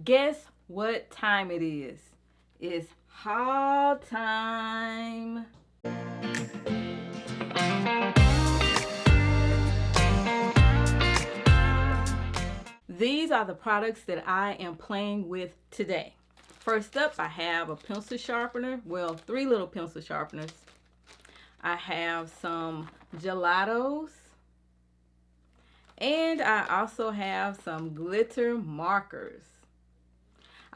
Guess what time it is? It's haul time. These are the products that I am playing with today. First up, I have a pencil sharpener. Well, 3 little pencil sharpeners. I have some Gelatos. And I also have some glitter markers.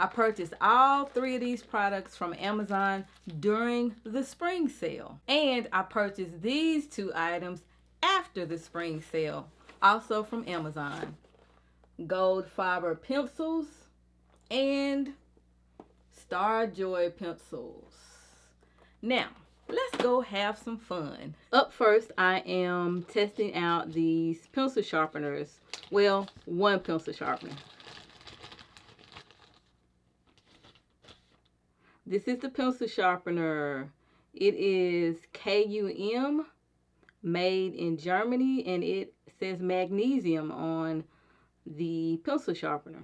I purchased all 3 of these products from Amazon during the spring sale. And I purchased these 2 items after the spring sale, also from Amazon. Goldfaber Pencils and StarJoy Pencils. Now, let's go have some fun. Up first, I am testing out these pencil sharpeners. Well, one pencil sharpener. This is the pencil sharpener. It is KUM, made in Germany, and it says magnesium on the pencil sharpener.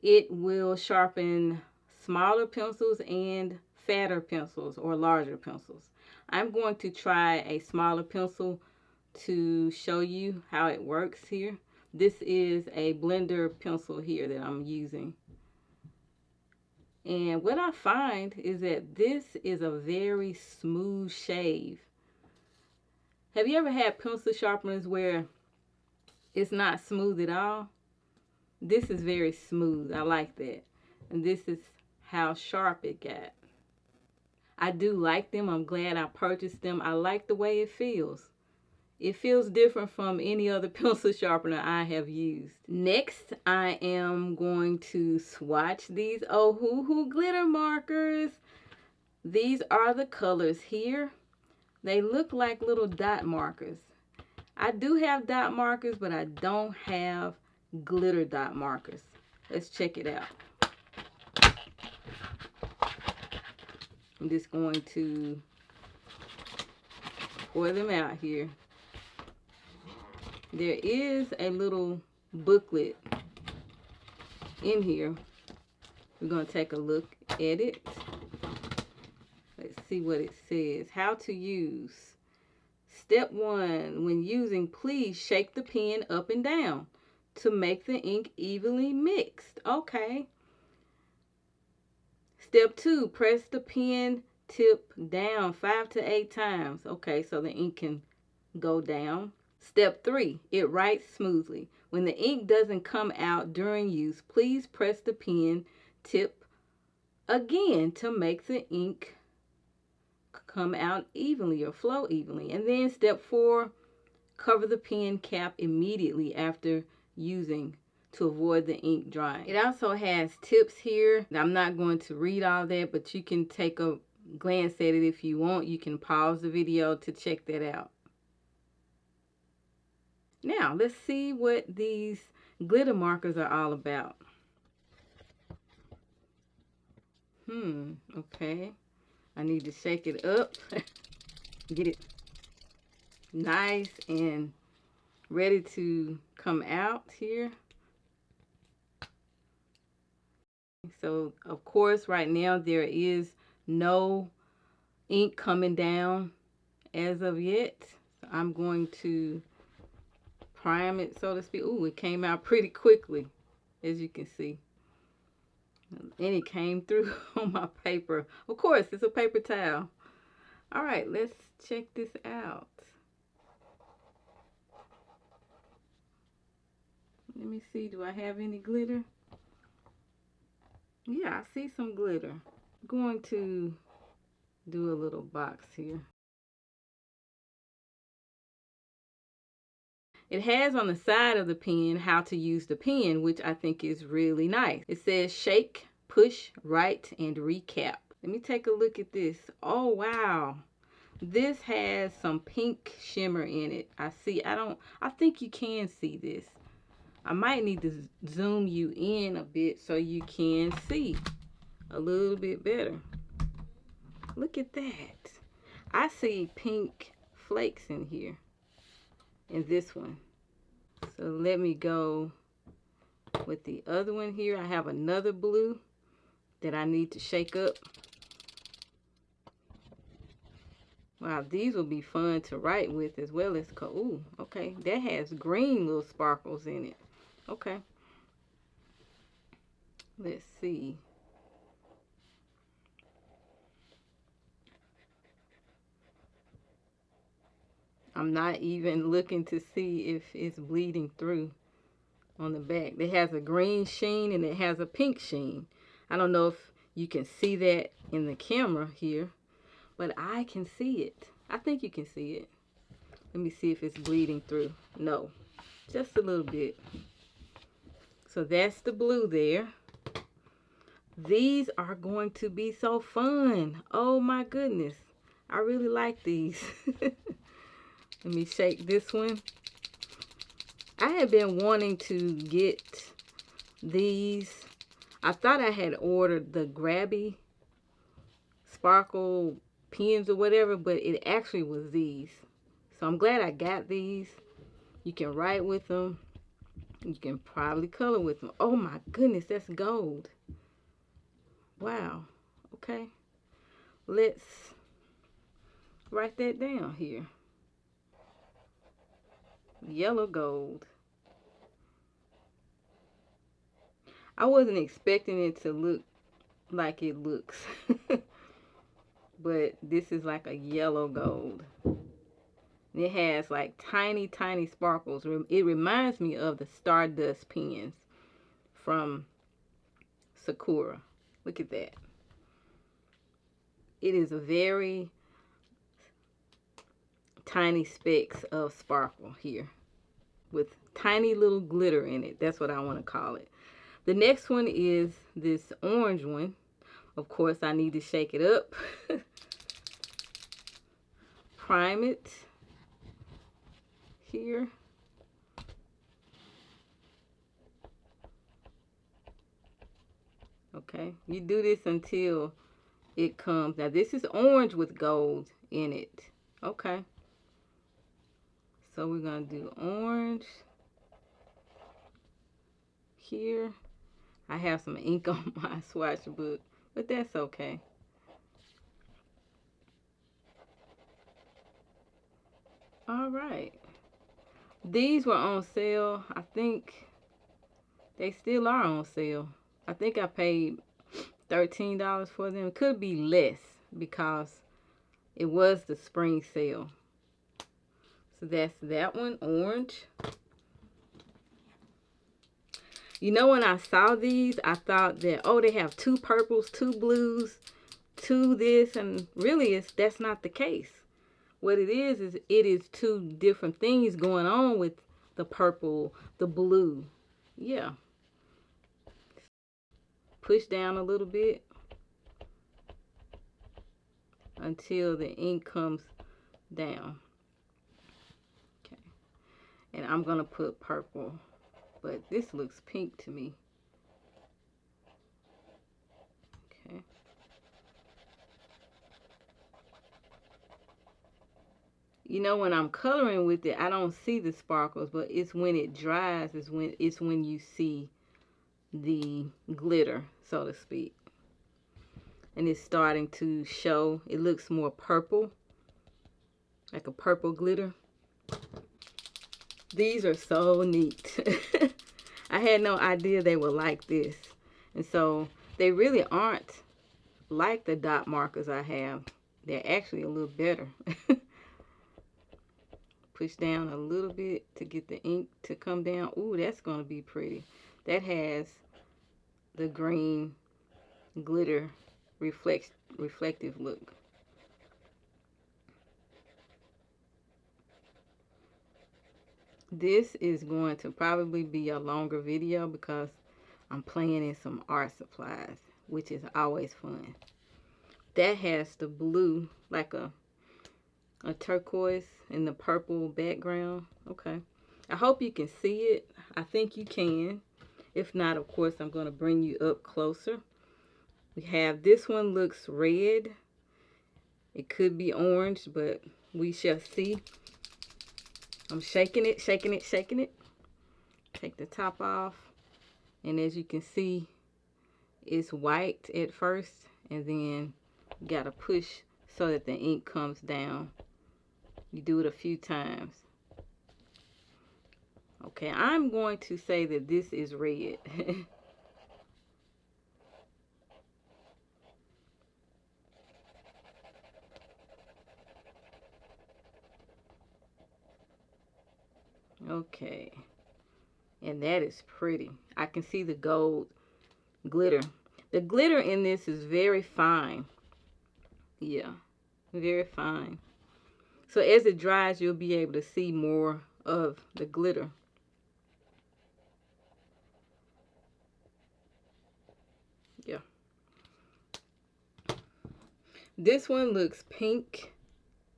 It will sharpen smaller pencils and fatter pencils or larger pencils. I'm going to try a smaller pencil to show you how it works here. This is a blender pencil here that I'm using. And what I find is that this is a very smooth shave. Have you ever had pencil sharpeners where it's not smooth at all? This is very smooth. I like that. And this is how sharp it got. I do like them. I'm glad I purchased them. I like the way it feels. It feels different from any other pencil sharpener I have used. Next, I am going to swatch these Ohuhu glitter markers. These are the colors here. They look like little dot markers. I do have dot markers, but I don't have glitter dot markers. Let's check it out. I'm just going to pour them out here. There is a little booklet in here. We're going to take a look at it. Let's see what it says. How to use. Step 1. When using, please shake the pen up and down to make the ink evenly mixed. Okay. Step 2. Press the pen tip down 5 to 8 times. Okay, so the ink can go down. Step 3. It writes smoothly. When the ink doesn't come out during use, please press the pen tip again to make the ink come out evenly or flow evenly. And then step 4. Cover the pen cap immediately after using to avoid the ink drying. It also has tips here. I'm not going to read all that, but you can take a glance at it if you want. You can pause the video to check that out. Now, let's see what these glitter markers are all about. Okay. I need to shake it up. Get it nice and ready to come out here. So, of course, right now there is no ink coming down as of yet. So I'm going to prime it, so to speak. Ooh, it came out pretty quickly, as you can see. And it came through on my paper. Of course, it's a paper towel. All right, let's check this out. Let me see, do I have any glitter? Yeah, I see some glitter. I'm going to do a little box here. It has on the side of the pen how to use the pen, which I think is really nice. It says shake, push, write, and recap. Let me take a look at this. Oh, wow. This has some pink shimmer in it. I think you can see this. I might need to zoom you in a bit so you can see a little bit better. Look at that. I see pink flakes in here. In this one. So let me go with the other one here. I have another blue that I need to shake up. Wow, these will be fun to write with as well as ooh, okay. That has green little sparkles in it. Okay. Let's see. I'm not even looking to see if it's bleeding through on the back. It has a green sheen and it has a pink sheen. I don't know if you can see that in the camera here, but I can see it. I think you can see it. Let me see if it's bleeding through. No, just a little bit. So that's the blue there. These are going to be so fun. Oh my goodness. I really like these. Let me shake this one. I had been wanting to get these. I thought I had ordered the grabby sparkle pens or whatever, but it actually was these. So I'm glad I got these. You can write with them. You can probably color with them. Oh my goodness, that's gold. Wow. Okay. Let's write that down here. Yellow gold. I wasn't expecting it to look like it looks. But this is like a yellow gold. It has like tiny, tiny sparkles. It reminds me of the Stardust pens from Sakura. Look at that. It is a very tiny specks of sparkle here with tiny little glitter in it. That's what I want to call it. The next one is this orange one. Of course, I need to shake it up. Prime it here. Okay, you do this until it comes. Now this is orange with gold in it. Okay. So we're going to do orange here. I have some ink on my swatch book, but that's okay. All right. These were on sale. I think they still are on sale. I think I paid $13 for them. It could be less because it was the spring sale. So that's that one, orange. You know, when I saw these, I thought that, oh, they have two purples, two blues, two this, and really that's not the case. What it is it is two different things going on with the purple, the blue. Yeah. Push down a little bit until the ink comes down. Okay. And I'm going to put purple, but this looks pink to me. Okay. You know, when I'm coloring with it, I don't see the sparkles, but it's when it dries is when you see the glitter, so to speak. And it's starting to show. It looks more purple, like a purple glitter. These are so neat. I had no idea they were like this. And so they really aren't like the dot markers I have. They're actually a little better. Push down a little bit to get the ink to come down. Ooh, that's going to be pretty. That has the green glitter reflective look. This is going to probably be a longer video because I'm playing in some art supplies, which is always fun. That has the blue, like a turquoise in the purple background. Okay. I hope you can see it. I think you can. If not, of course, I'm going to bring you up closer. We have this one looks red. It could be orange, but we shall see. I'm shaking it, shaking it, shaking it. Take the top off. And as you can see, it's white at first, and then you gotta push so that the ink comes down. You do it a few times. Okay, I'm going to say that this is red. Okay, and that is pretty. I can see the gold glitter. The glitter in this is very fine. Yeah, very fine. So as it dries, you'll be able to see more of the glitter. Yeah. This one looks pink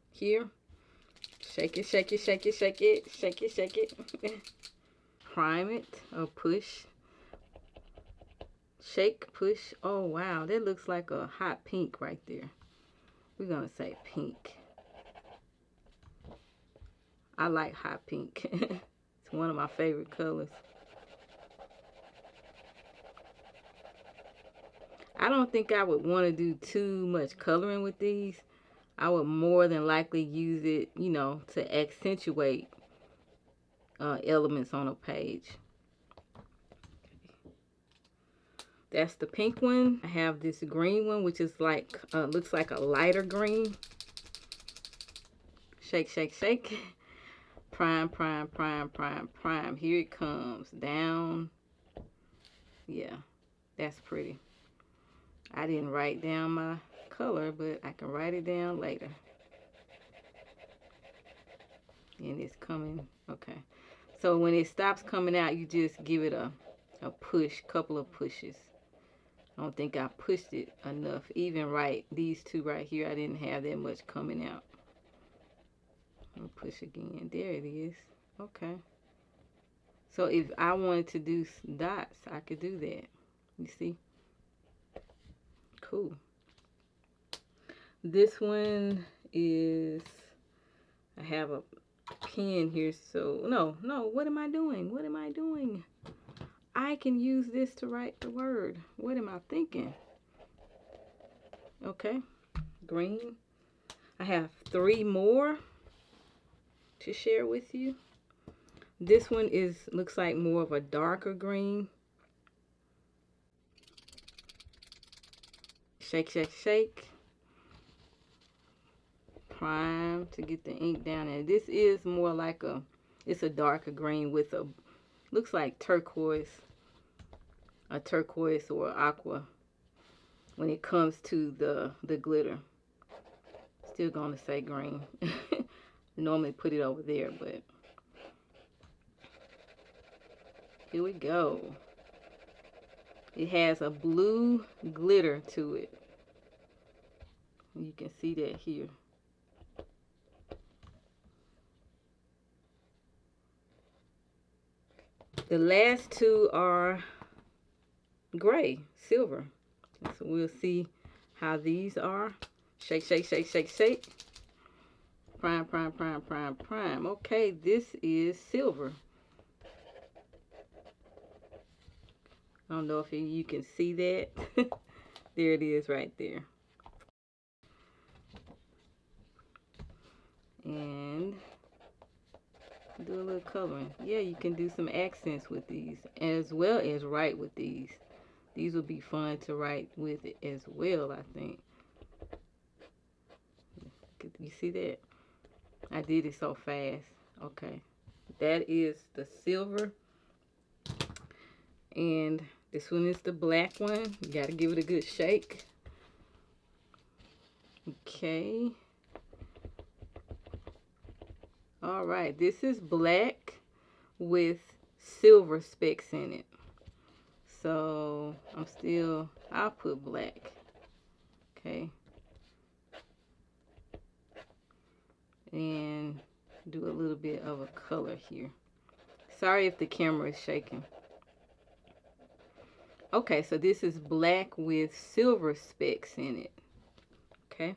here. Shake it, shake it, shake it, shake it, shake it, shake it. Prime it or push. Shake, push. Oh, wow. That looks like a hot pink right there. We're going to say pink. I like hot pink. It's one of my favorite colors. I don't think I would want to do too much coloring with these. I would more than likely use it, you know, to accentuate elements on a page. That's the pink one. I have this green one, which is like, looks like a lighter green. Shake, shake, shake. Prime, prime, prime, prime, prime. Here it comes. Down. Yeah, that's pretty. I didn't write down my color, but I can write it down later. And it's coming. Okay. So when it stops coming out, you just give it a push, couple of pushes. I don't think I pushed it enough. Even right, these two right here, I didn't have that much coming out. I'll push again. There it is. Okay. So if I wanted to do dots, I could do that. You see? Cool. This one is, I have a pen here, so no, what am I doing? What am I doing? I can use this to write the word. What am I thinking? Okay, green. I have 3 more to share with you. This one looks like more of a darker green. Shake, shake, shake. Prime to get the ink down, and this is more like it's a darker green with a, looks like turquoise, a turquoise or aqua when it comes to the glitter. Still gonna say green. Normally put it over there, but here we go. It has a blue glitter to it. You can see that here. The last 2 are gray, silver. So we'll see how these are. Shake, shake, shake, shake, shake. Prime, prime, prime, prime, prime. Okay, this is silver. I don't know if you can see that. There it is right there. And do a little coloring. Yeah, you can do some accents with these as well as write with these. These will be fun to write with it as well, I think. You see that? I did it so fast. Okay. That is the silver. And this one is the black one. You got to give it a good shake. Okay. All right. This is black with silver specks in it. So I'll put black. Okay. And do a little bit of a color here. Sorry if the camera is shaking. Okay, so this is black with silver specks in it. Okay.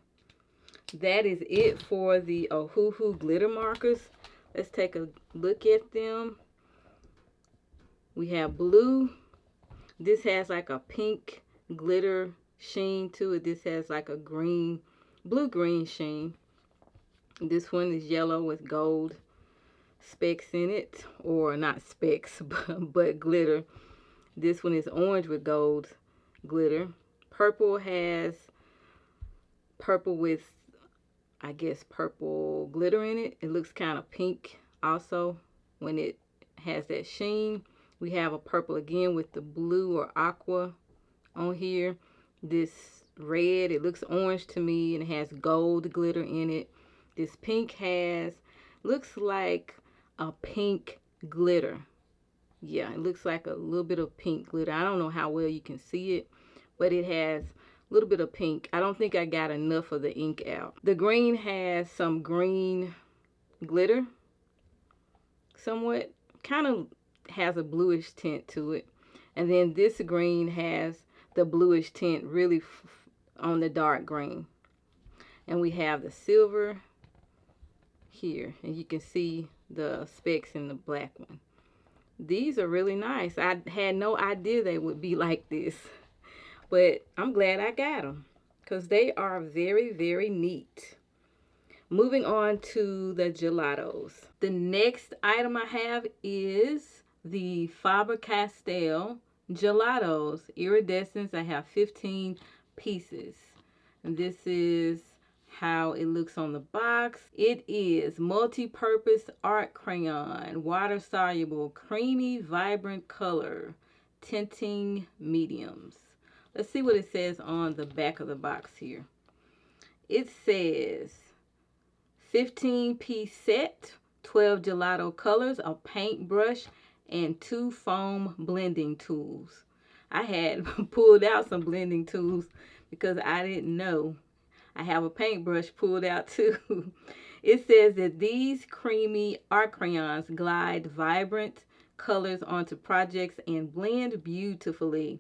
That is it for the Ohuhu glitter markers. Let's take a look at them. We have blue, This has like a pink glitter sheen to it. This has like a green, blue-green sheen. This one is yellow with gold specks in it, or not specks, but glitter. This one is orange with gold glitter. Purple has purple with, I guess, purple glitter in it. It looks kind of pink also when it has that sheen. We have a purple again with the blue or aqua on here. This red, it looks orange to me, and it has gold glitter in it. This pink looks like a pink glitter. Yeah, it looks like a little bit of pink glitter. I don't know how well you can see it, but it has a little bit of pink. I don't think I got enough of the ink out. The green has some green glitter, somewhat. Kind of has a bluish tint to it. And then this green has the bluish tint really on the dark green. And we have the silver here, and you can see the specks in the black one. These are really nice. I had no idea they would be like this, but I'm glad I got them because they are very, very neat. Moving on to the gelatos. The next item I have is the Faber-Castell Gelatos Iridescence. I have 15 pieces. And this is how it looks on the box. It is multi-purpose art crayon, water soluble, creamy, vibrant color, tinting mediums. Let's see what it says on the back of the box here. It says 15-piece set, 12 gelato colors, a paintbrush, and 2 foam blending tools. I had pulled out some blending tools because I didn't know. I have a paintbrush pulled out too. It says that these creamy art crayons glide vibrant colors onto projects and blend beautifully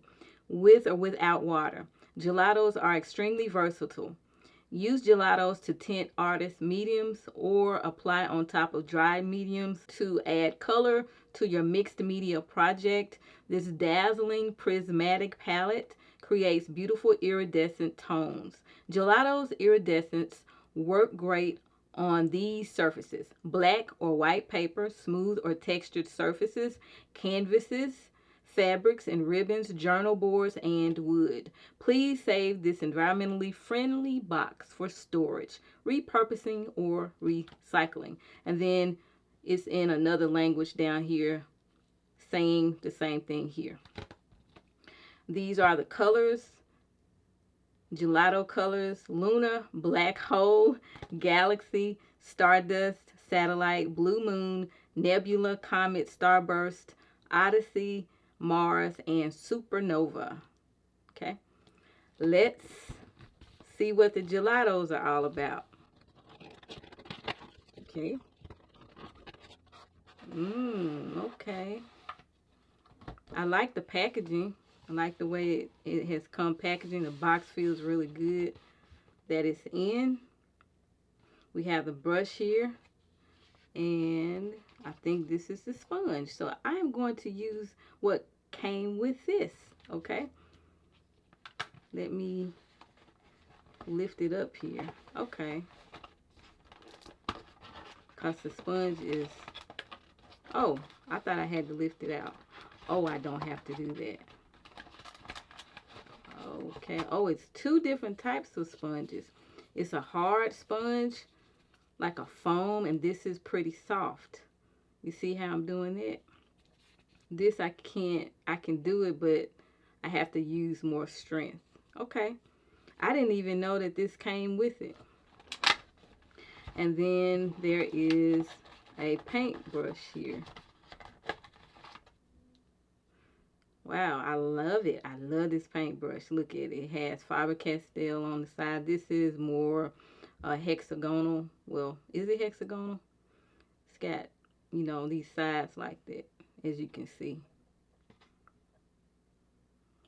with or without water. Gelatos are extremely versatile. Use gelatos to tint artist mediums or apply on top of dry mediums to add color to your mixed media project. This dazzling prismatic palette creates beautiful iridescent tones. Gelatos iridescence work great on these surfaces: black or white paper, smooth or textured surfaces, canvases, fabrics and ribbons, journal boards, and wood. Please save this environmentally friendly box for storage, repurposing, or recycling. And then it's in another language down here saying the same thing here. These are the colors. Gelato colors: Luna, Black Hole, Galaxy, Stardust, Satellite, Blue Moon, Nebula, Comet, Starburst, Odyssey, Mars, and Supernova. Okay, let's see what the gelatos are all about. Okay. Okay. I like the packaging. I like the way it has come packaging. The box feels really good that it's in. We have the brush here, and I think this is the sponge. So I am going to use what came with this. Okay, let me lift it up here. Okay, because the sponge is, oh, I thought I had to lift it out. Oh, I don't have to do that. Okay. Oh, it's 2 different types of sponges. It's a hard sponge, like a foam, and this is pretty soft. You see how I'm doing it? This I can do it, but I have to use more strength. Okay. I didn't even know that this came with it. And then there is a paintbrush here. Wow, I love it. I love this paintbrush. Look at it. It has Faber-Castell on the side. This is more hexagonal. Well, is it hexagonal? It's got, you know, these sides like that, as you can see.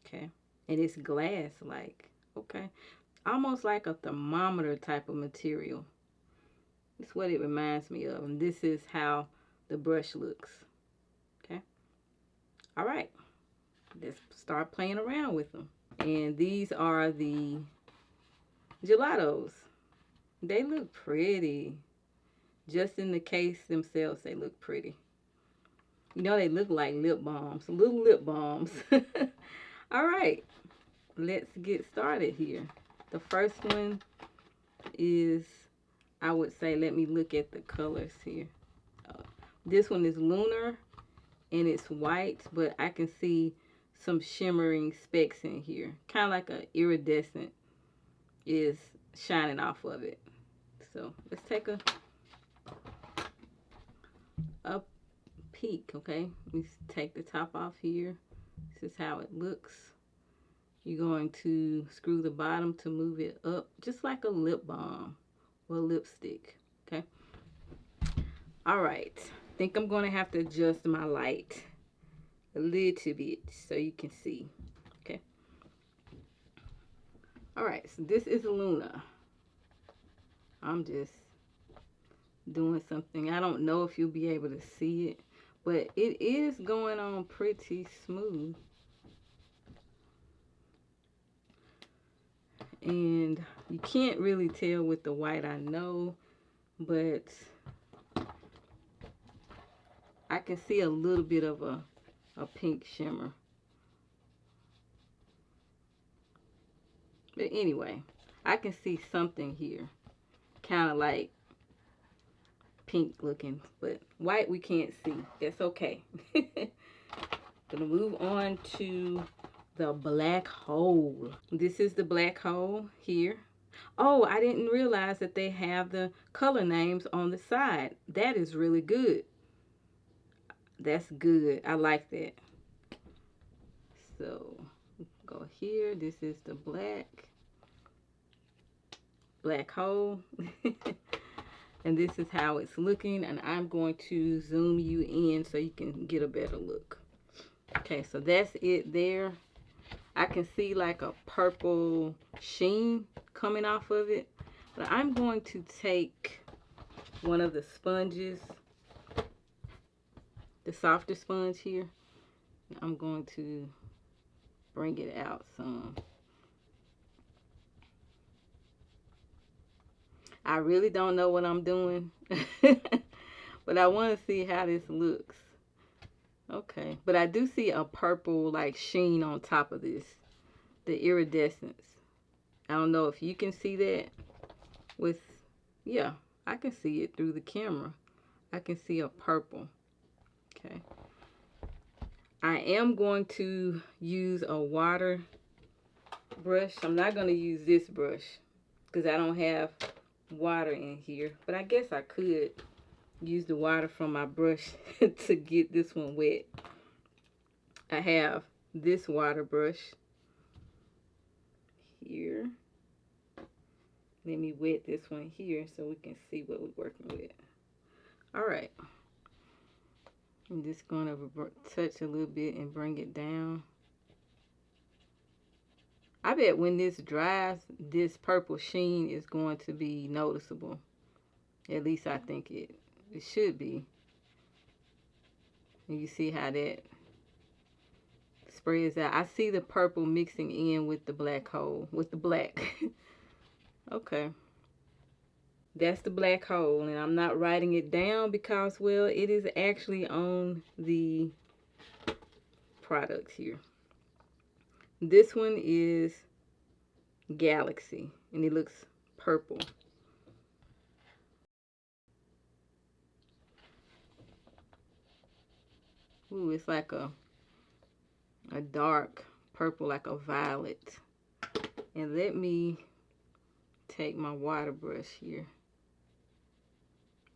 Okay. And it's glass-like. Okay. Almost like a thermometer type of material. That's what it reminds me of. And this is how the brush looks. Okay. All right. let's start playing around with them. And these are the Gelatos. They look pretty. Just in the case themselves, they look pretty. You know, they look like lip balms, little lip balms. All right, let's get started here. The first one is, I would say, let me look at the colors here. This one is Lunar, and it's white, but I can see some shimmering specks in here. Kind of like a iridescent is shining off of it. So let's take a peek, okay? Let's take the top off here. This is how it looks. You're going to screw the bottom to move it up, just like a lip balm or lipstick, okay? All right, I think I'm going to have to adjust my light a little bit so you can see, okay? All right, so this is Luna. I'm just doing something. I don't know if you'll be able to see it, but it is going on pretty smooth. And you can't really tell with the white, I know, but I can see a little bit of a pink shimmer. But anyway, I can see something here, kind of like pink looking, but white we can't see. That's okay. Gonna move on to the black hole. This is the black hole here. Oh, I didn't realize that they have the color names on the side. That is really good. That's good. I like that. So go here. This is the black hole. And this is how it's looking, and I'm going to zoom you in so you can get a better look. Okay, so that's it there. I can see like a purple sheen coming off of it, but I'm going to take one of the sponges, the softer sponge here. I'm going to bring it out some. I really don't know what I'm doing, but I want to see how this looks. Okay, but I do see a purple like sheen on top of this, the iridescence. I don't know if you can see that with, yeah, I can see it through the camera. I can see a purple. Okay. I am going to use a water brush. I'm not going to use this brush because I don't have water in here, but I guess I could use the water from my brush to get this one wet. I have this water brush here. Let me wet this one here so we can see what we're working with. All right, I'm just going to touch a little bit and bring it down. I bet when this dries, this purple sheen is going to be noticeable. At least I think it should be. And you see how that spreads out. I see the purple mixing in with the black hole, with the black. Okay. That's the black hole, and I'm not writing it down because, well, it is actually on the product here. This one is Galaxy, and it looks purple. Ooh, it's like a dark purple, like a violet. And let me take my water brush here.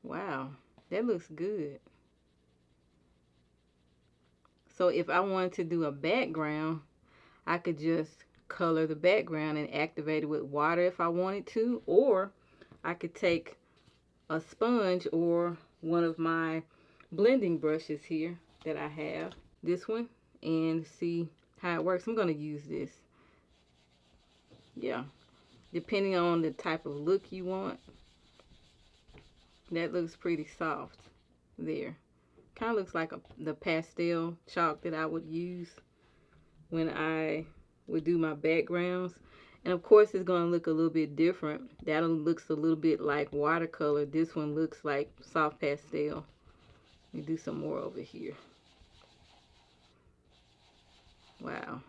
Wow, that looks good. So if I wanted to do a background, I could just color the background and activate it with water if I wanted to, or I could take a sponge or one of my blending brushes here that I have, this one, and see how it works. I'm going to use this. Yeah, depending on the type of look you want. That looks pretty soft there. Kind of looks like the pastel chalk that I would use. when I would do my backgrounds. And of course it's going to look a little bit different. That looks a little bit like watercolor. This one looks like soft pastel. Let me do some more over here. Wow.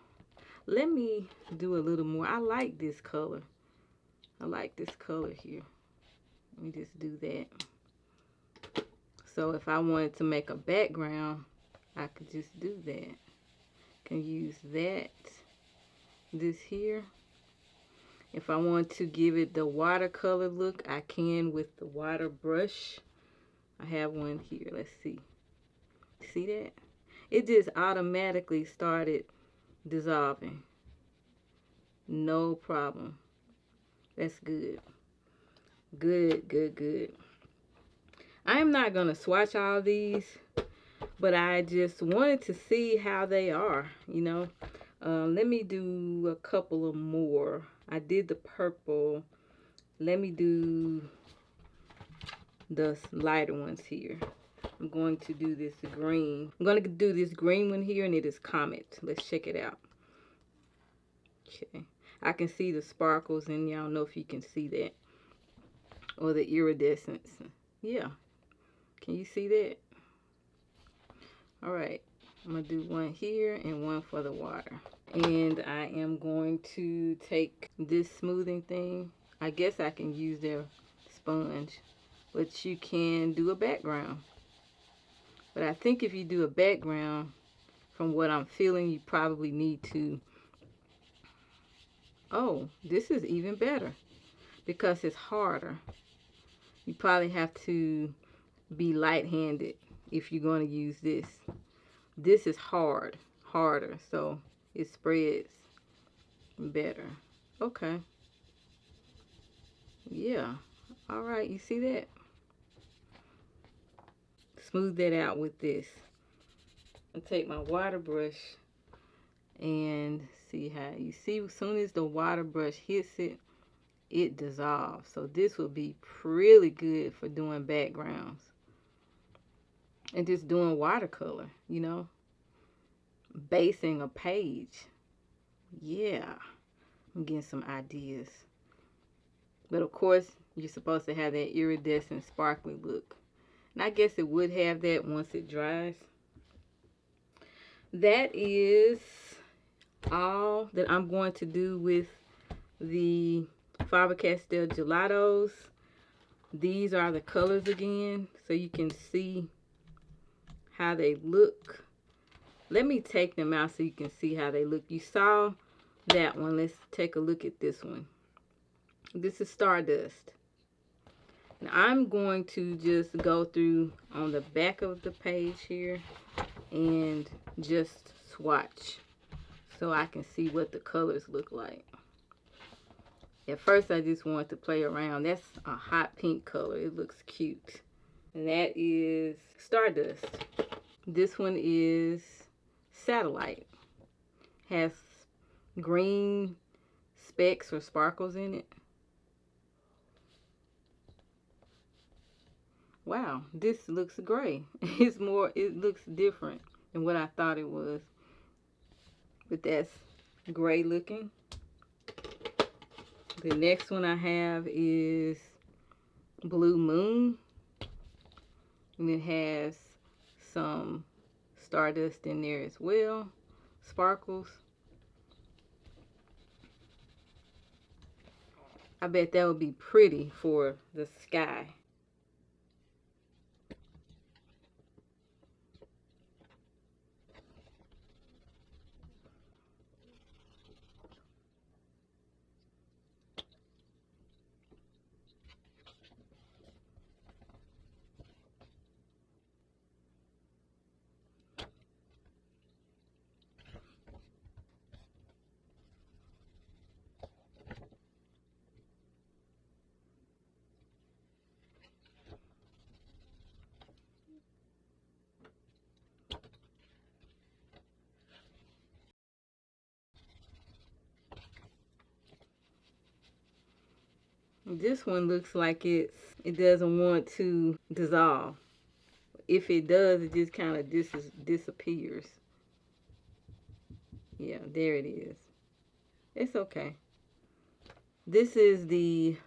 Let me do a little more. I like this color. I like this color here. Let me just do that. So if I wanted to make a background, I could just do that. Can use that. This here. If I want to give it the watercolor look, I can with the water brush. I have one here. Let's see. See that? It just automatically started dissolving. No problem. That's good. Good, good, good. I am not going to swatch all these, but I just wanted to see how they are, you know. Let me do a couple of more. I did the purple. Let me do the lighter ones here. I'm going to do this green. I'm going to do this green one here, and it is Comet. Let's check it out. Okay. I can see the sparkles, and y'all know if you can see that. Or the iridescence. Yeah. Can you see that? Alright. I'm going to do one here and one for the water. And I am going to take this smoothing thing. I guess I can use their sponge. But you can do a background. But I think if you do a background, from what I'm feeling, you probably need to... Oh, this is even better. Because it's harder. You probably have to be light-handed if you're going to use this. This is harder, so it spreads better. Okay. Yeah. All right, you see that? Smooth that out with this. I'll take my water brush and see how you see. As soon as the water brush hits it, it dissolves. So this will be really good for doing backgrounds and just doing watercolor, you know, basing a page. Yeah, I'm getting some ideas. But of course, you're supposed to have that iridescent sparkly look. And I guess it would have that once it dries. That is all that I'm going to do with the Faber-Castell Gelatos. These are the colors again, so you can see how they look. Let me take them out so you can see how they look. You saw that one. Let's take a look at this one. This is Stardust. And I'm going to just go through on the back of the page here and just swatch so I can see what the colors look like. At first I just wanted to play around. That's a hot pink color. It looks cute. And that is Stardust. This one is Satellite. Has green specks or sparkles in it. Wow, this looks gray. It looks different than what I thought it was. But that's gray looking. The next one I have is Blue Moon. And it has some stardust in there as well. Sparkles. I bet that would be pretty for the sky. This one looks like it doesn't want to dissolve. If it does, it just kind of disappears. Yeah, there it is. It's okay. This is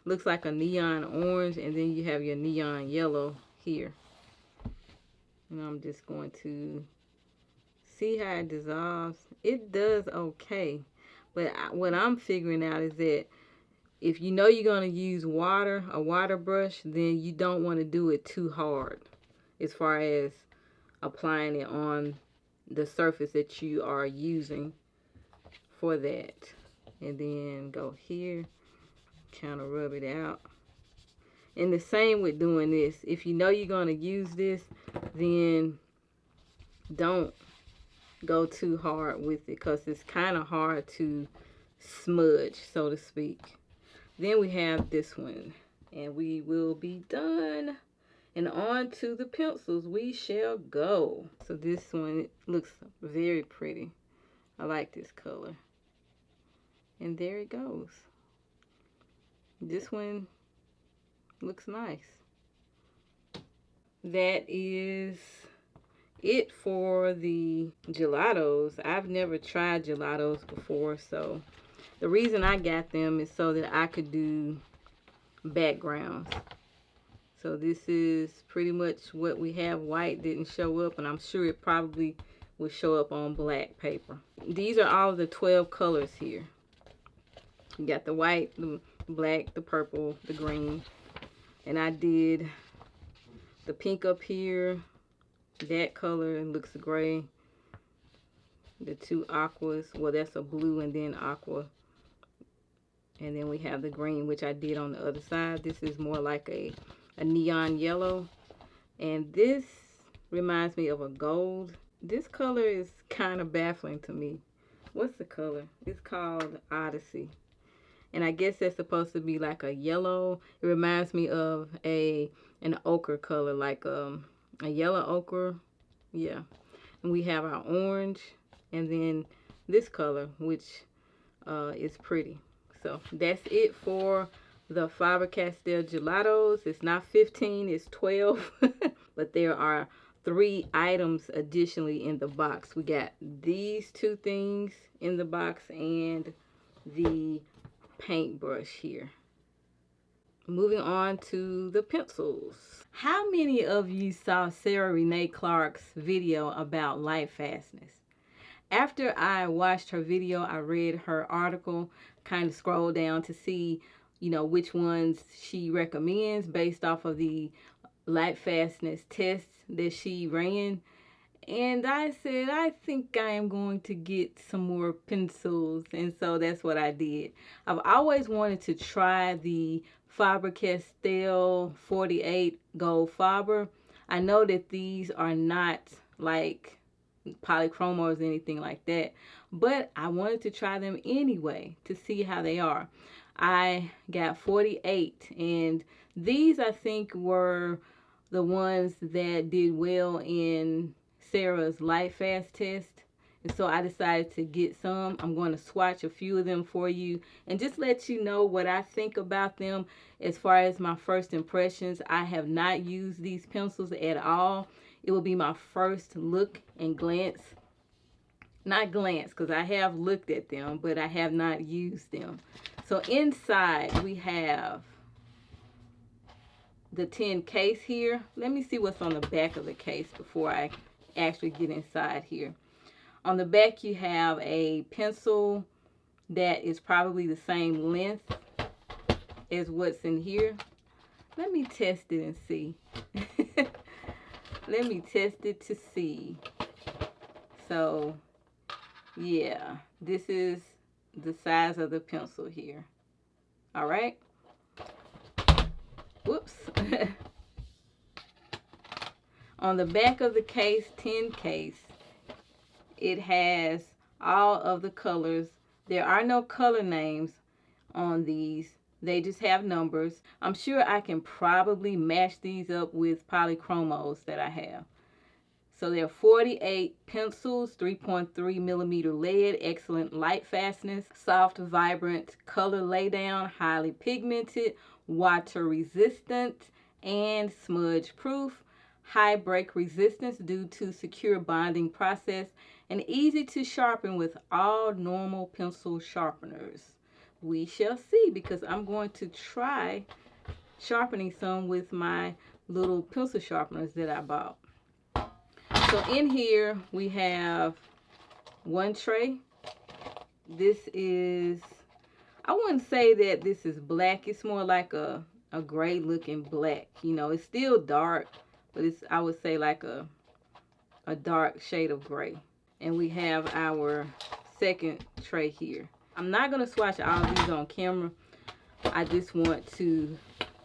looks like a neon orange, and then you have your neon yellow here. And I'm just going to see how it dissolves. It does okay. But what I'm figuring out is that if you know you're going to use water, a water brush, then you don't want to do it too hard as far as applying it on the surface that you are using for that. And then go here, kind of rub it out. And the same with doing this. If you know you're going to use this, then don't go too hard with it, because it's kind of hard to smudge, so to speak. Then we have this one, and we will be done. And on to the pencils we shall go. So this one looks very pretty. I like this color. And there it goes. This one looks nice. That is it for the Gelatos. I've never tried Gelatos before, so the reason I got them is so that I could do backgrounds. So this is pretty much what we have. White didn't show up, and I'm sure it probably will show up on black paper. These are all of the 12 colors here. You got the white, the black, the purple, the green, and I did the pink up here. That color looks gray. The two aquas, well, that's a blue and then aqua. And then we have the green, which I did on the other side. This is more like a neon yellow. And this reminds me of a gold. This color is kind of baffling to me. What's the color? It's called Odyssey. And I guess that's supposed to be like a yellow. It reminds me of an ochre color, like a yellow ochre. Yeah. And we have our orange, and then this color, which is pretty. So that's it for the Faber-Castell Gelatos. It's not 15, it's 12. But there are 3 items additionally in the box. We got these 2 things in the box and the paintbrush here. Moving on to the pencils. How many of you saw Sarah Renee Clark's video about light fastness? After I watched her video, I read her article, kind of scrolled down to see, which ones she recommends based off of the light fastness tests that she ran. And I said, I think I am going to get some more pencils. And so that's what I did. I've always wanted to try the Faber-Castell 48 Goldfaber. I know that these are not like polychromos or anything like that, but I wanted to try them anyway to see how they are. I got 48, and these I think were the ones that did well in Sarah's light fast test. And so I decided to get some. I'm going to swatch a few of them for you and just let you know what I think about them as far as my first impressions. I have not used these pencils at all. It will be my first look and glance. Not glance, because I have looked at them, but I have not used them. So inside we have the tin case here. Let me see what's on the back of the case before I actually get inside here. On the back you have a pencil that is probably the same length as what's in here. Let me test it and see. Let me test it to see. So yeah, this is the size of the pencil here. All right. Whoops. On the back of the case, tin case, it has all of the colors. There are no color names on these. They just have numbers. I'm sure I can probably match these up with polychromos that I have. So there are 48 pencils, 3.3 millimeter lead, excellent light fastness, soft, vibrant color laydown, highly pigmented, water resistant, and smudge proof. high break resistance due to secure bonding process, and easy to sharpen with all normal pencil sharpeners. We shall see, because I'm going to try sharpening some with my little pencil sharpeners that I bought. So in here we have one tray. This is, I wouldn't say that this is black. It's more like a gray looking black. You know, it's still dark, but it's, I would say, like a dark shade of gray. And we have our second tray here. I'm not going to swatch all of these on camera. I just want to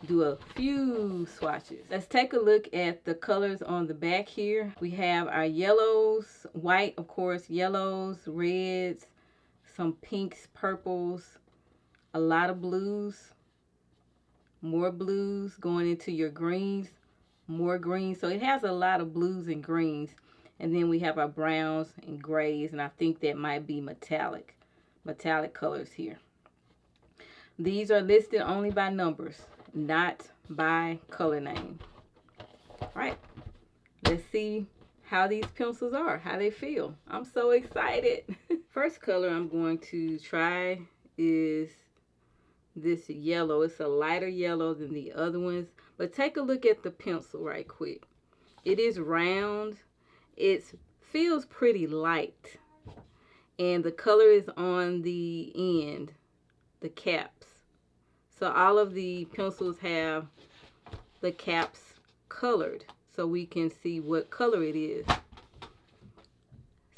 do a few swatches. Let's take a look at the colors on the back here. We have our yellows, white, of course, yellows, reds, some pinks, purples, a lot of blues, more blues going into your greens, more greens. So it has a lot of blues and greens. And then we have our browns and grays, and I think that might be metallic colors here. These are listed only by numbers, not by color name. All right, let's see how these pencils are, how they feel. I'm so excited. First color I'm going to try is this yellow. It's a lighter yellow than the other ones, but take a look at the pencil right quick. It is round. It feels pretty light, and the color is on the end, the caps. So all of the pencils have the caps colored, so we can see what color it is.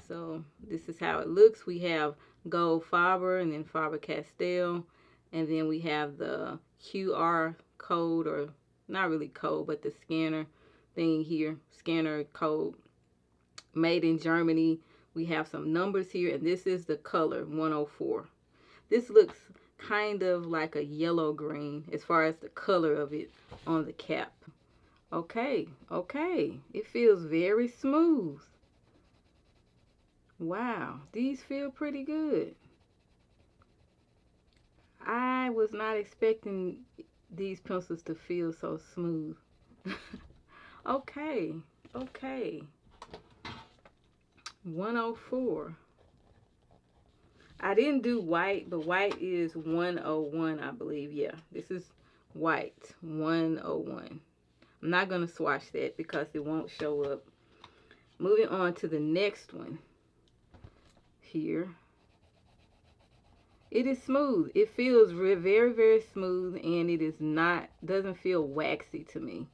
So this is how it looks. We have Goldfaber and then Faber-Castell, and then we have the QR code, or not really code, but the scanner thing here, scanner code, made in Germany. We have some numbers here, and this is the color 104. This looks kind of like a yellow green as far as the color of it on the cap. Okay, it feels very smooth. Wow, these feel pretty good. I was not expecting these pencils to feel so smooth. Okay. 104. I didn't do white, but white is 101, I believe. Yeah, this is white, 101. I'm not going to swatch that because it won't show up. Moving on to the next one here. It is smooth. It feels very, very smooth, and it is not, doesn't feel waxy to me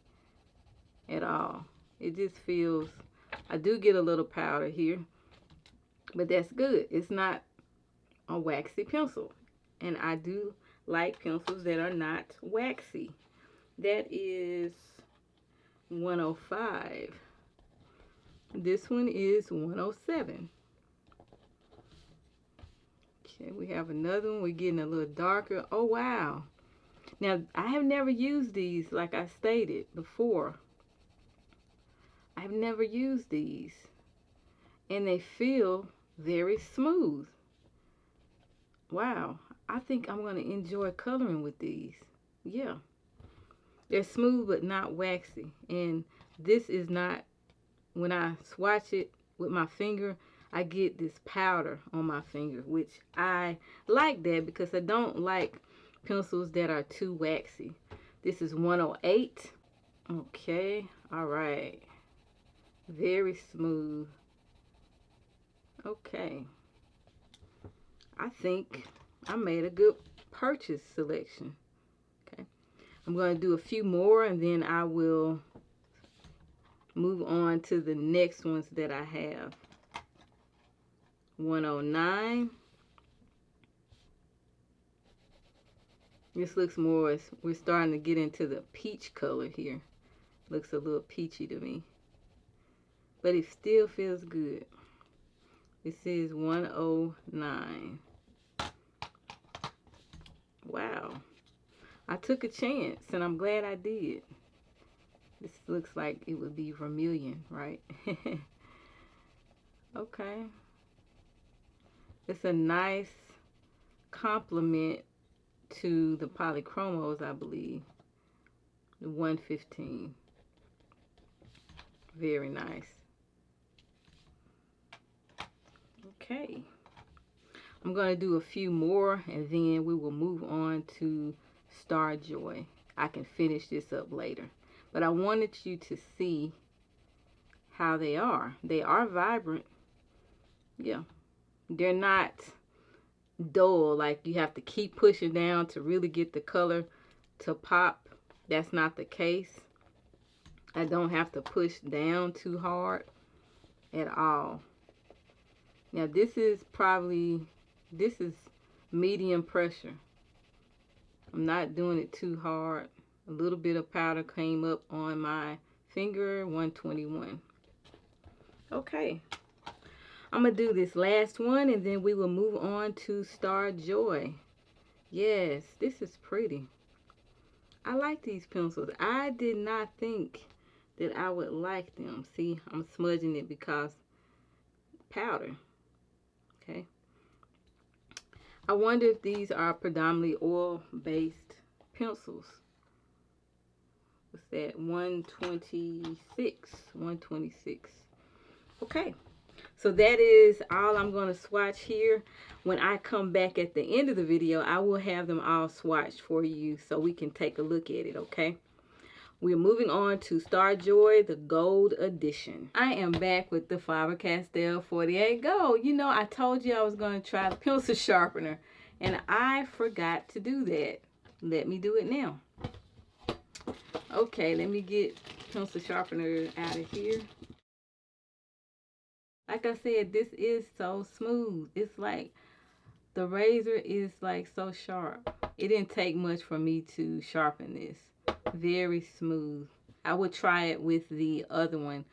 at all. It just feels, I do get a little powder here, but that's good. It's not a waxy pencil, and I do like pencils that are not waxy. That is 105. This one is 107. Okay, we have another one. We're getting a little darker. Oh wow. Now, I have never used these, like I stated before. I've never used these, and they feel very smooth. Wow, I think I'm going to enjoy coloring with these. Yeah, they're smooth but not waxy, and this is not, when I swatch it with my finger, I get this powder on my finger, which I like that because I don't like pencils that are too waxy. This is 108. Okay, all right. Very smooth. Okay. I think I made a good purchase selection. Okay. I'm going to do a few more, and then I will move on to the next ones that I have. 109. This looks more, we're starting to get into the peach color here. Looks a little peachy to me, but it still feels good. This is 109. Wow, I took a chance, and I'm glad I did. This looks like it would be vermilion, right? Okay. It's a nice complement to the polychromos, I believe. The 115. Very nice. Okay. I'm going to do a few more and then we will move on to StarJoy. I can finish this up later. But I wanted you to see how they are. They are vibrant. Yeah. They're not dull, like you have to keep pushing down to really get the color to pop. That's not the case. I don't have to push down too hard at all. Now this is medium pressure. I'm not doing it too hard. A little bit of powder came up on my finger, 121. Okay. I'm going to do this last one and then we will move on to StarJoy. Yes, this is pretty. I like these pencils. I did not think that I would like them. See, I'm smudging it because powder. Okay. I wonder if these are predominantly oil-based pencils. What's that? 126. 126. Okay. So that is all I'm going to swatch here. When I come back at the end of the video, I will have them all swatched for you so we can take a look at it, okay? We're moving on to StarJoy, the Gold Edition. I am back with the Faber-Castell 48 Gold. You know, I told you I was going to try the pencil sharpener, and I forgot to do that. Let me do it now. Okay, let me get pencil sharpener out of here. Like I said, this is so smooth. It's like the razor is like so sharp. It didn't take much for me to sharpen this. Very smooth. I would try it with the other one,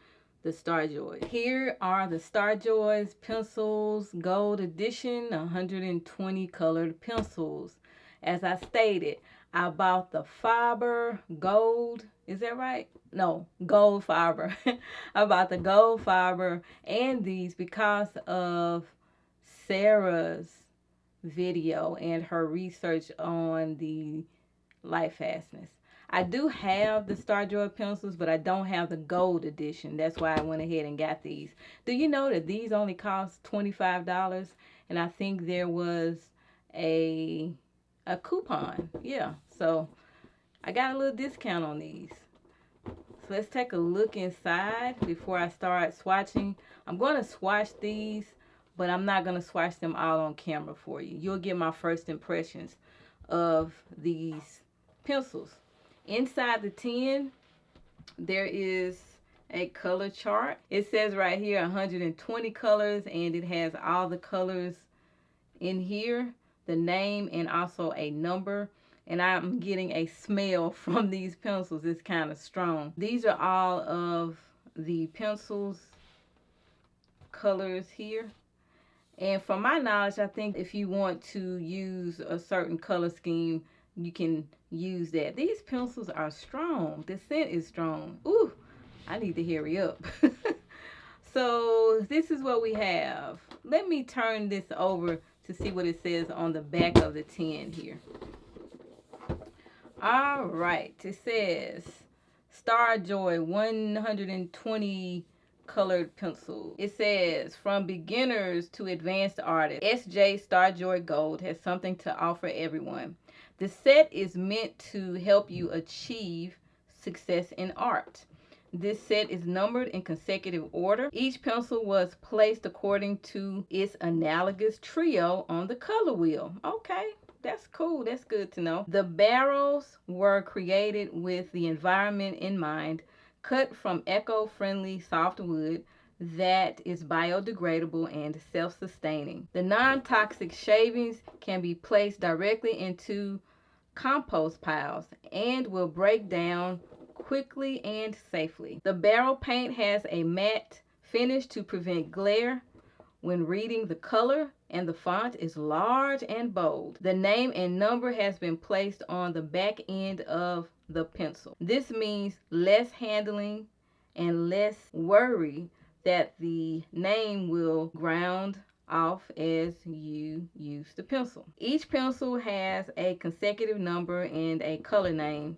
the StarJoy. Here are the StarJoy's Pencils Gold Edition, 120 colored pencils. As I stated, I bought the Faber Gold. Is that right? No, Goldfaber. I bought the Goldfaber and these because of Sarah's video and her research on the light fastness. I do have the StarJoy pencils, but I don't have the Gold Edition. That's why I went ahead and got these. Do you know that these only cost $25? And I think there was a coupon. Yeah, so I got a little discount on these. So let's take a look inside before I start swatching. I'm going to swatch these, but I'm not going to swatch them all on camera for you. You'll get my first impressions of these pencils. Inside the tin, there is a color chart. It says right here 120 colors, and it has all the colors in here, the name, and also a number. And I'm getting a smell from these pencils. It's kind of strong. These are all of the pencils colors here. And from my knowledge, I think if you want to use a certain color scheme, you can use that. These pencils are strong. The scent is strong. Ooh, I need to hurry up. So this is what we have. Let me turn this over to see what it says on the back of the tin here. All right, it says StarJoy 120 colored pencil. It says, from beginners to advanced artists, SJ StarJoy Gold has something to offer everyone. The set is meant to help you achieve success in art. This set is numbered in consecutive order. Each pencil was placed according to its analogous trio on the color wheel. Okay, that's cool. That's good to know. The barrels were created with the environment in mind, cut from eco-friendly softwood that is biodegradable and self-sustaining. The non-toxic shavings can be placed directly into compost piles and will break down quickly and safely. The barrel paint has a matte finish to prevent glare when reading the color, and the font is large and bold. The name and number has been placed on the back end of the pencil. This means less handling and less worry that the name will ground off as you use the pencil. Each pencil has a consecutive number and a color name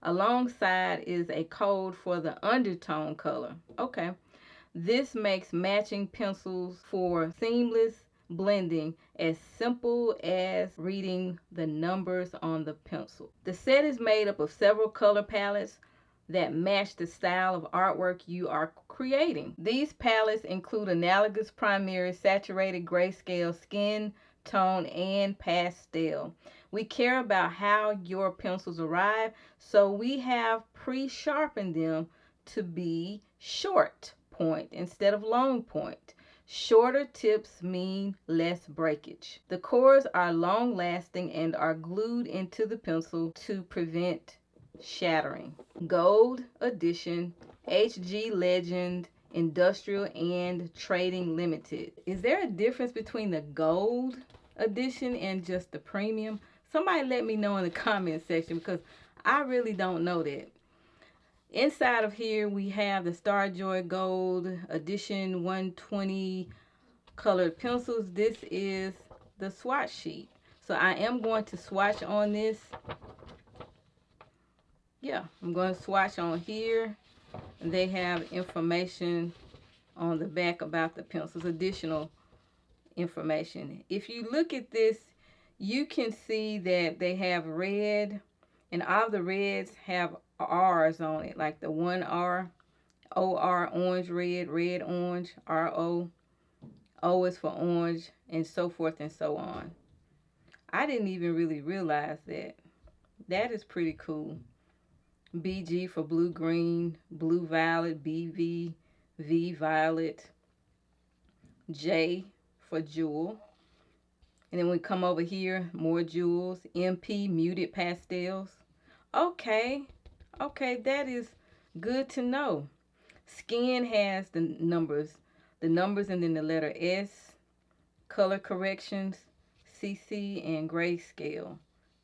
Alongside is a code for the undertone color. Okay. This makes matching pencils for seamless blending as simple as reading the numbers on the pencil. The set is made up of several color palettes that match the style of artwork you are creating. These palettes include analogous, primary, saturated, grayscale, skin tone, and pastel. We care about how your pencils arrive, so we have pre-sharpened them to be short point instead of long point. Shorter tips mean less breakage. The cores are long lasting and are glued into the pencil to prevent shattering. Gold edition, HG Legend, Industrial and Trading Limited. Is there a difference between the gold edition and just the premium? Somebody let me know in the comment section, because I really don't know that. Inside of here we have the StarJoy Gold Edition 120 colored pencils. This is the swatch sheet. So I am going to swatch on this. Yeah, I'm going to swatch on here. They have information on the back about the pencils, additional information. If you look at this, you can see that they have red, and all the reds have R's on it, like the 1R, OR, orange, red, red, orange, RO, O is for orange, and so forth and so on. I didn't even really realize that. That is pretty cool. BG for blue, green, blue, violet, BV, V, violet, J for jewel. And then we come over here, more jewels, MP, muted pastels. Okay, that is good to know. Skin has the numbers and then the letter S, color corrections, CC, and grayscale,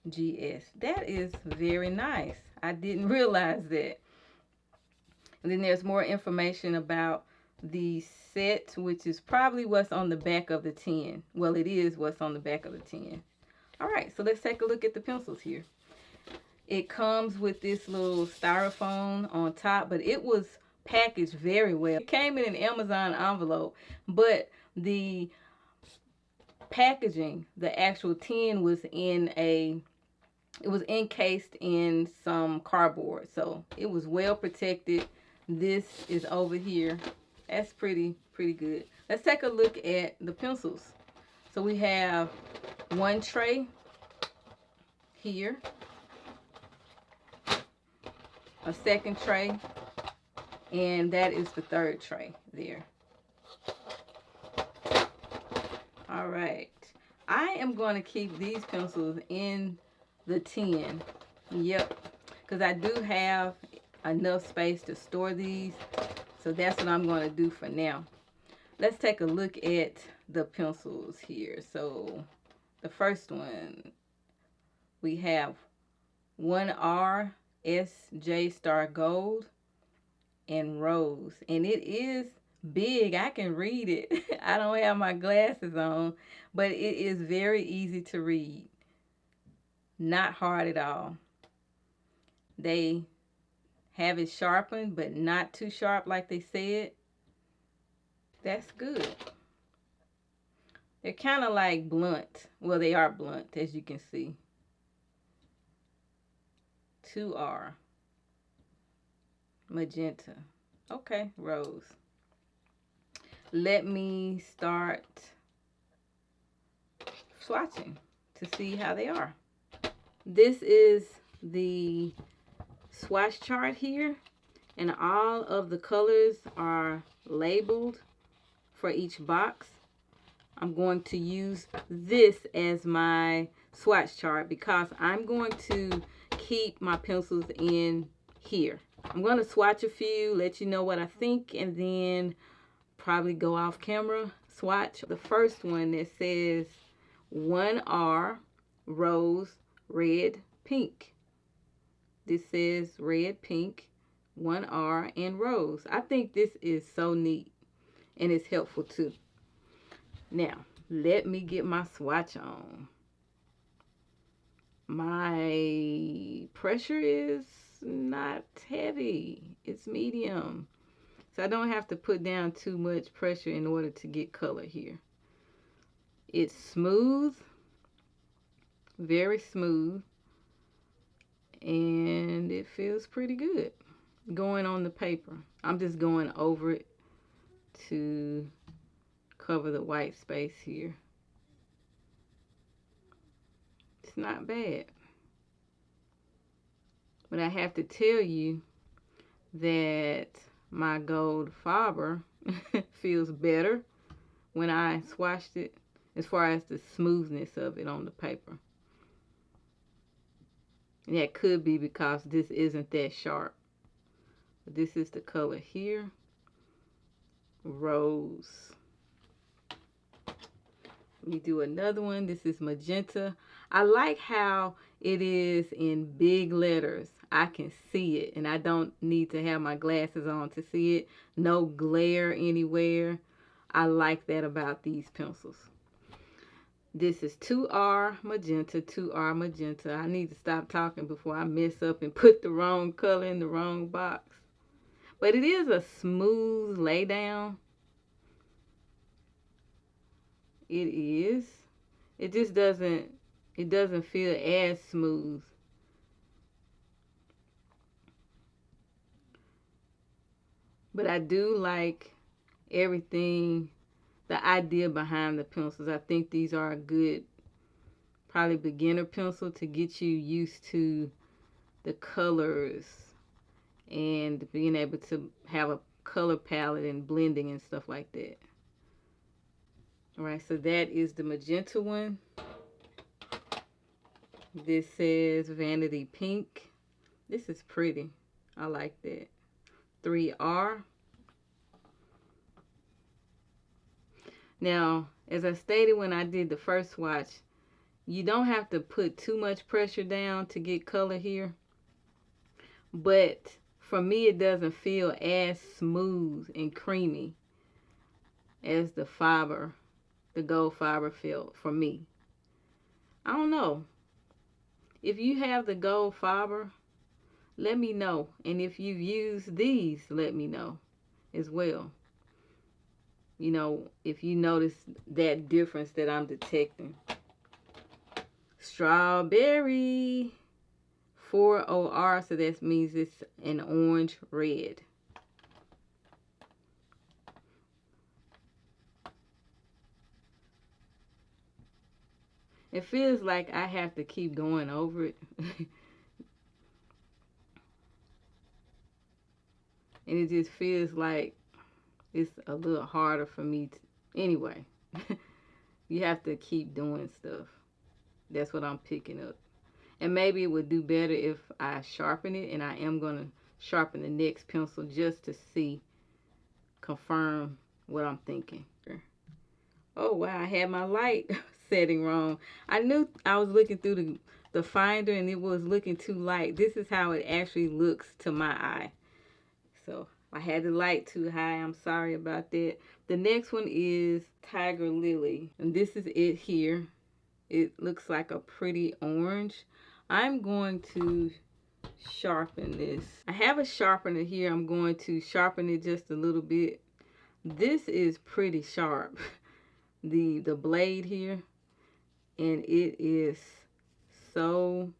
GS. That is very nice. I didn't realize that. And then there's more information about the set, which is probably what's on the back of the tin. Well, it is what's on the back of the tin. All right, so let's take a look at the pencils here. It comes with this little styrofoam on top, but it was packaged very well. It came in an Amazon envelope, but the packaging, the actual tin was it was encased in some cardboard, so it was well protected. This is over here. That's pretty good. Let's take a look at the pencils. So we have one tray here, a second tray, and that is the third tray there. All right, I am going to keep these pencils in the tin. Yep, because I do have enough space to store these, so that's what I'm going to do for now. Let's take a look at the pencils here. So the first one, we have 1R SJ Star Gold and Rose, and it is big. I can read it. I don't have my glasses on, but it is very easy to read. Not hard at all. They have it sharpened, but not too sharp like they said. That's good. They're kind of like blunt. Well, they are blunt, as you can see. 2R. Magenta. Okay, Rose. Let me start swatching to see how they are. This is the swatch chart here, and all of the colors are labeled for each box. I'm going to use this as my swatch chart because I'm going to keep my pencils in here. I'm going to swatch a few, let you know what I think, and then probably go off camera swatch. The first one that says 1R Rose Red Pink. This says red, pink, 1R, and rose. I think this is so neat, and it's helpful too. Now, let me get my swatch on. My pressure is not heavy. It's medium. So I don't have to put down too much pressure in order to get color here. It's smooth, very smooth, and it feels pretty good going on the paper. I'm just going over it to cover the white space here. It's not bad. But I have to tell you that my Goldfaber feels better when I swatched it as far as the smoothness of it on the paper. And that could be because this isn't that sharp. But this is the color here. Rose. Let me do another one. This is magenta. I like how it is in big letters. I can see it, and I don't need to have my glasses on to see it. No glare anywhere. I like that about these pencils. This is 2R magenta, 2R magenta. I need to stop talking before I mess up and put the wrong color in the wrong box. But it is a smooth lay down. It is. It just doesn't feel as smooth. But I do like everything, the idea behind the pencils. I think these are a good, probably beginner pencil to get you used to the colors and being able to have a color palette and blending and stuff like that. All right, so that is the magenta one. This says Vanity Pink. This is pretty. I like that. 3R. Now, as I stated when I did the first swatch, you don't have to put too much pressure down to get color here. But for me, it doesn't feel as smooth and creamy as the Goldfaber felt for me. I don't know. If you have the Goldfaber, let me know. And if you've used these, let me know as well. You know, if you notice that difference that I'm detecting. Strawberry. 4OR, so that means it's an orange red. It feels like I have to keep going over it. And it just feels like it's a little harder for me to, anyway. You have to keep doing stuff. That's what I'm picking up. And maybe it would do better if I sharpen it, and I am going to sharpen the next pencil just to see, confirm what I'm thinking. Oh wow, I had my light setting wrong. I knew I was looking through the finder and it was looking too light. This is how it actually looks to my eye. So I had the light too high. I'm sorry about that. The next one is Tiger Lily, and this is it here. It looks like a pretty orange. I'm going to sharpen this. I have a sharpener here. I'm going to sharpen it just a little bit. This is pretty sharp, the blade here, and it is so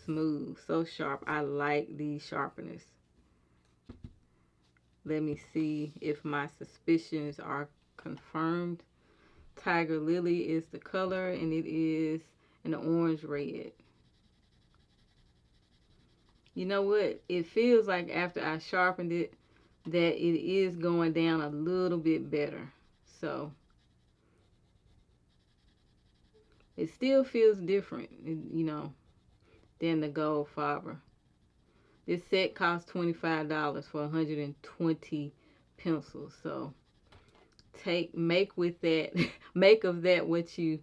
smooth, so sharp. I like these sharpeners. Let me see if my suspicions are confirmed. Tiger Lily is the color, and it is an orange red. You know what? It feels like after I sharpened it that it is going down a little bit better. So it still feels different, you know, than the Goldfaber. This set costs $25 for 120 pencils. So make with that, make of that what you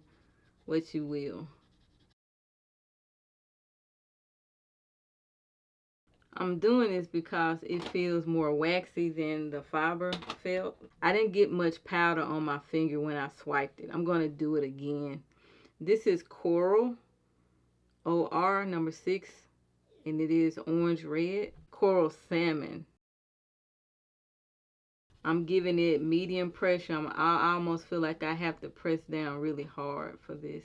will. I'm doing this because it feels more waxy than the fiber felt. I didn't get much powder on my finger when I swiped it. I'm going to do it again. This is Coral OR number 6. and it is orange red. Coral salmon. I'm giving it medium pressure. I almost feel like I have to press down really hard for this.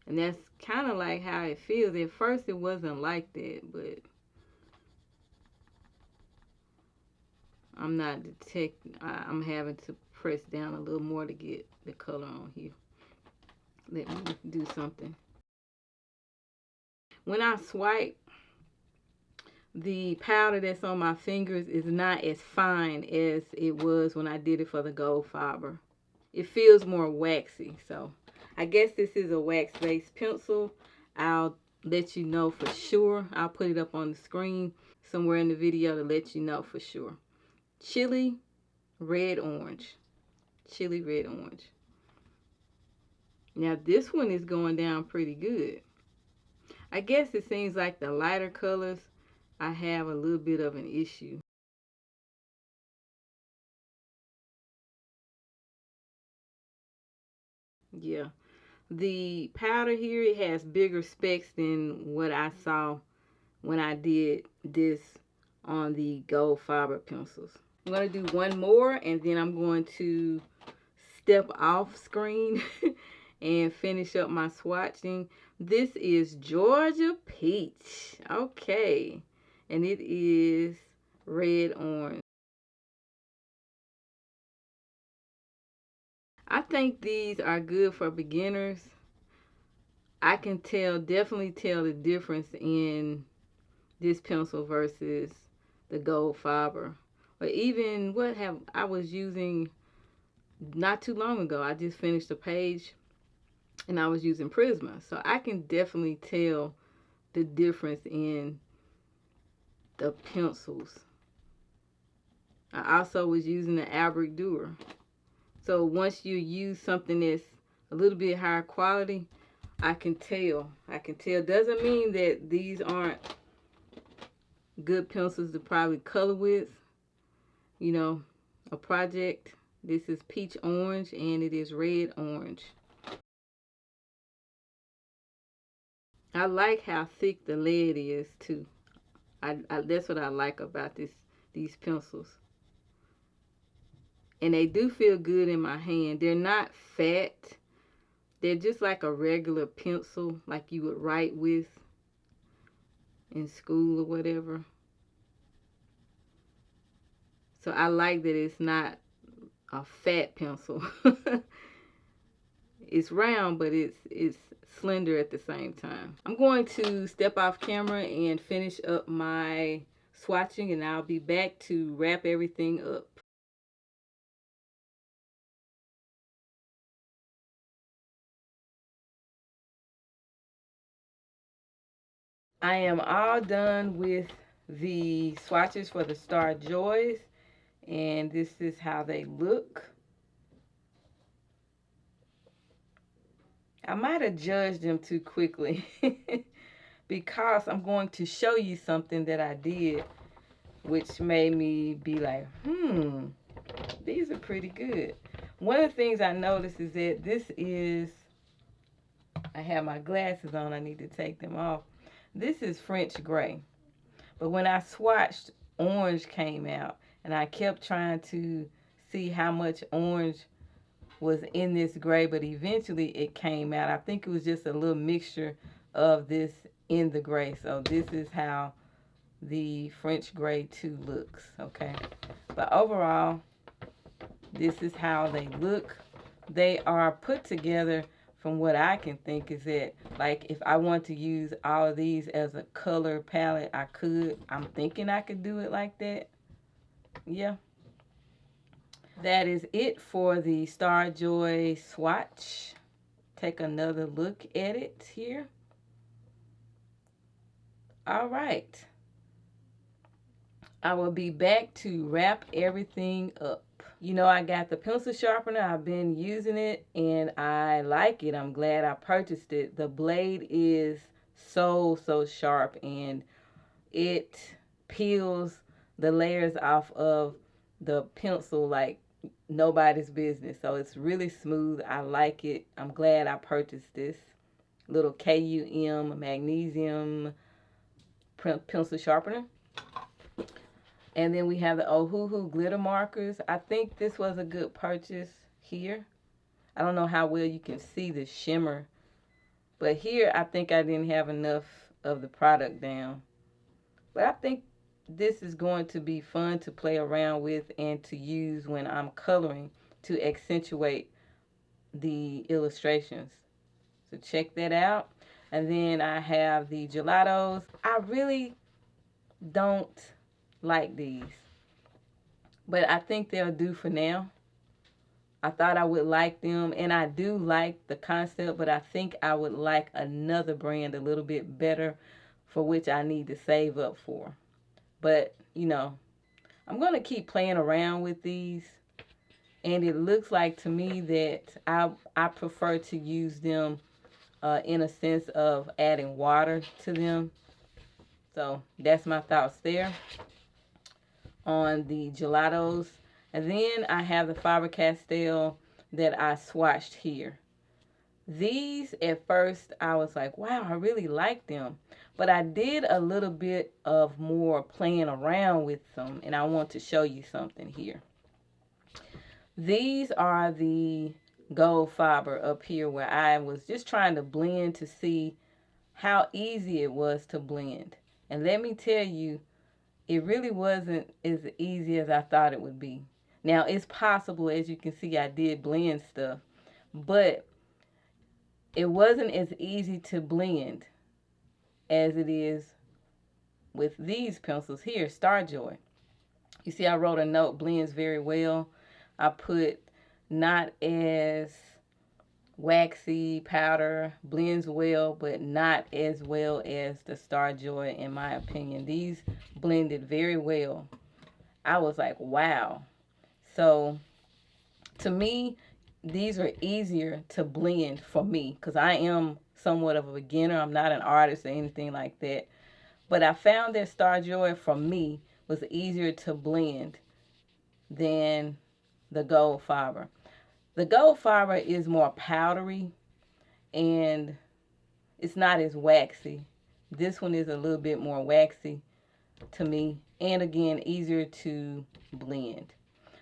And that's kind of like how it feels. At first it wasn't like that, but I'm not detecting. I'm having to press down a little more to get the color on here. Let me do something. When I swipe, the powder that's on my fingers is not as fine as it was when I did it for the Goldfaber. It feels more waxy, so I guess this is a wax-based pencil. I'll let you know for sure. I'll put it up on the screen somewhere in the video to let you know for sure. Chili red orange. Chili red orange. Now this one is going down pretty good. I guess it seems like the lighter colors, I have a little bit of an issue. Yeah. The powder here, it has bigger specks than what I saw when I did this on the Goldfaber pencils. I'm going to do one more and then I'm going to step off screen and finish up my swatching. This is Georgia Peach. Okay. And it is red orange. I think these are good for beginners. I can definitely tell the difference in this pencil versus the Goldfaber. Or even what I was using not too long ago. I just finished a page and I was using Prisma. So I can definitely tell the difference in the pencils. I also was using the Albrecht Dürer. So once you use something that's a little bit higher quality, I can tell. Doesn't mean that these aren't good pencils to probably color with. You know, a project. This is peach orange and it is red orange. I like how thick the lead is too. That's what I like about these pencils. And they do feel good in my hand. They're not fat. They're just like a regular pencil, like you would write with in school or whatever. So I like that it's not a fat pencil. It's round, but it's slender at the same time. I'm going to step off camera and finish up my swatching, and I'll be back to wrap everything up. I am all done with the swatches for the StarJoys, and this is how they look. I might have judged them too quickly because I'm going to show you something that I did which made me be like, these are pretty good. One of the things I noticed is that this is, I have my glasses on, I need to take them off. This is French gray. But when I swatched, orange came out. And I kept trying to see how much orange was in this gray. But eventually it came out. I think it was just a little mixture of this in the gray. So this is how the French gray 2 looks. Okay. But overall, this is how they look. They are put together. From what I can think is that, like, if I want to use all of these as a color palette, I could. I'm thinking I could do it like that. Yeah. That is it for the StarJoy swatch. Take another look at it here. All right. I will be back to wrap everything up. You know, I got the pencil sharpener. I've been using it and I like it. I'm glad I purchased it. The blade is so sharp and it peels the layers off of the pencil like nobody's business. So it's really smooth. I like it. I'm glad I purchased this little KUM magnesium pencil sharpener. And then we have the Ohuhu glitter markers. I think this was a good purchase here. I don't know how well you can see the shimmer, but here I think I didn't have enough of the product down. But I think this is going to be fun to play around with and to use when I'm coloring to accentuate the illustrations. So check that out. And then I have the Gelatos. I really don't like these, but I think they'll do for now. I thought I would like them, and I do like the concept, but I think I would like another brand a little bit better, for which I need to save up for. But, you know, I'm going to keep playing around with these, and it looks like to me that I prefer to use them in a sense of adding water to them. So that's my thoughts there on the Gelatos. And then I have the Faber-Castell that I swatched here. These, at first, I was like, wow, I really like them. But I did a little bit of more playing around with them, and I want to show you something here. These are the Goldfaber up here, where I was just trying to blend to see how easy it was to blend. And let me tell you, it really wasn't as easy as I thought it would be. Now, it's possible, as you can see, I did blend stuff, but it wasn't as easy to blend as it is with these pencils here, StarJoy. You see, I wrote a note, blends very well. I put not as waxy powder, blends well, but not as well as the StarJoy, in my opinion. These blended very well. I was like, wow. So to me, these are easier to blend for me, because I am somewhat of a beginner. I'm not an artist or anything like that. But I found that StarJoy for me was easier to blend than the Goldfaber. The Goldfaber is more powdery and it's not as waxy. This one is a little bit more waxy to me, and again, easier to blend.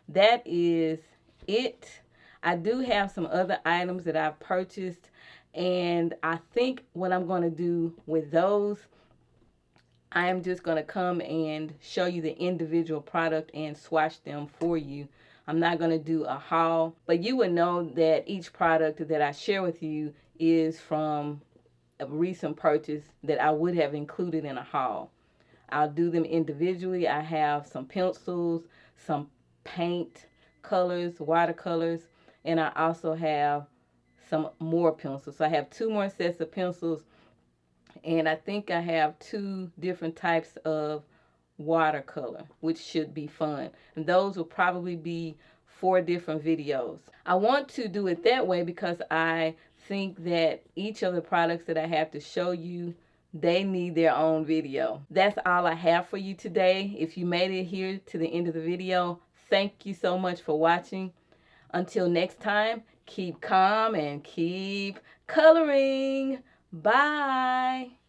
That is it. I do have some other items that I've purchased, and I think what I'm going to do with those, I am just going to come and show you the individual product and swatch them for you. I'm not going to do a haul, but you will know that each product that I share with you is from a recent purchase that I would have included in a haul. I'll do them individually. I have some pencils, some paint colors, watercolors, and I also have some more pencils. So I have 2 more sets of pencils, and I think I have 2 different types of watercolor, which should be fun. And those will probably be 4 different videos. I want to do it that way because I think that each of the products that I have to show you, they need their own video. That's all I have for you today. If you made it here to the end of the video, thank you so much for watching. Until next time, keep calm and keep coloring. Bye.